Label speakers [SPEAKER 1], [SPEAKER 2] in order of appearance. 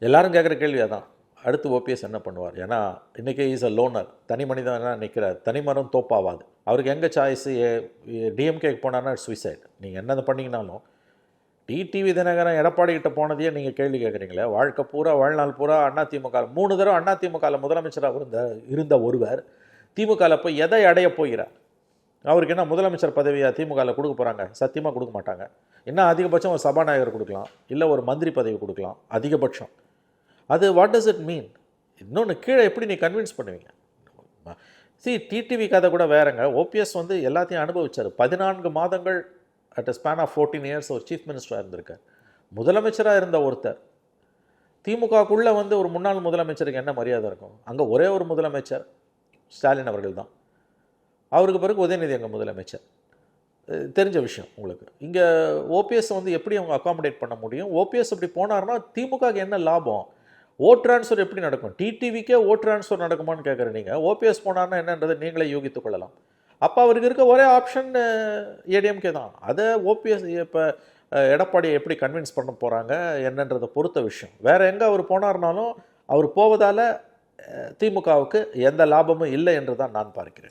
[SPEAKER 1] எல்லாரும் கேட்குற கேள்வி அதான், அடுத்து ஓபிஎஸ் என்ன பண்ணுவார்? ஏன்னா இன்றைக்கி இஸ் அ லோனர், தனி மனிதனாக நிற்கிறார், தனிமரம் தோப்பாவாது. அவருக்கு எங்கே சாய்ஸு? டிஎம்கேக்கு போனார்னா சூசைட். நீங்கள் என்னதை பண்ணிங்கனாலும் டிடிவி தினகரன் எடப்பாடி கிட்ட போனதையே நீங்கள் கேள்வி கேட்குறீங்களே. வாழ்க்கை பூரா, வாழ்நாள் பூரா அதிமுக 3 தடவை அதிமுகவில் முதலமைச்சராக இருந்த ஒருவர் திமுகவில் போய் எதை அடைய போகிறார்? அவருக்கு என்ன முதலமைச்சர் பதவியாக திமுகவில் கொடுக்க போகிறாங்க? சத்தியமாக கொடுக்க மாட்டாங்க. இன்னும் அதிகபட்சம் ஒரு சபாநாயகர் கொடுக்கலாம், இல்லை ஒரு மந்திரி பதவி கொடுக்கலாம் அதிகபட்சம். அது வாட் டஸ் இட் மீன்? இன்னொன்று, கீழே எப்படி நீ கன்வின்ஸ் பண்ணுவீங்க? டிடிவி கதை கூட வேறங்க. ஓபிஎஸ் வந்து எல்லாத்தையும் அனுபவிச்சார். 14 மாதங்கள் at a span of 14 years ஒரு சீஃப் மினிஸ்டராக இருந்திருக்கார். முதலமைச்சராக இருந்த ஒருத்தர் திமுகக்குள்ளே வந்து ஒரு முன்னாள் முதலமைச்சருக்கு என்ன மரியாதை இருக்கும்? அங்கே ஒரே ஒரு முதலமைச்சர் ஸ்டாலின் அவர்கள் தான். அவருக்கு பிறகு உதயநிதி அங்கே முதலமைச்சர். தெரிஞ்ச விஷயம் உங்களுக்கு. இங்கே ஓபிஎஸ் வந்து எப்படி அவங்க அகாமடேட் பண்ண முடியும்? ஓபிஎஸ் அப்படி போனார்னா திமுகவுக்கு என்ன லாபம்? ஓட் ட்ரான்ஸ்ஃபர் எப்படி நடக்கும்? டிடிவிக்கே ஓட் ட்ரான்ஸ்ஃபர் நடக்குமான்னு கேட்குற நீங்கள். ஓபிஎஸ் போனார்னா என்னன்றதை நீங்களே யூகித்துக் கொள்ளலாம். அப்போ அவருக்கு இருக்க ஒரே ஆப்ஷன் ஏடிஎம்கே தான். அதை ஓபிஎஸ் இப்போ எடப்பாடியை எப்படி கன்வின்ஸ் பண்ண போகிறாங்க என்னன்றதை பொறுத்த விஷயம். வேறு எங்கே அவர் போனார்னாலும் அவர் போவதால் திமுகவுக்கு எந்த லாபமும் இல்லை என்று தான் நான் பார்க்கிறேன்.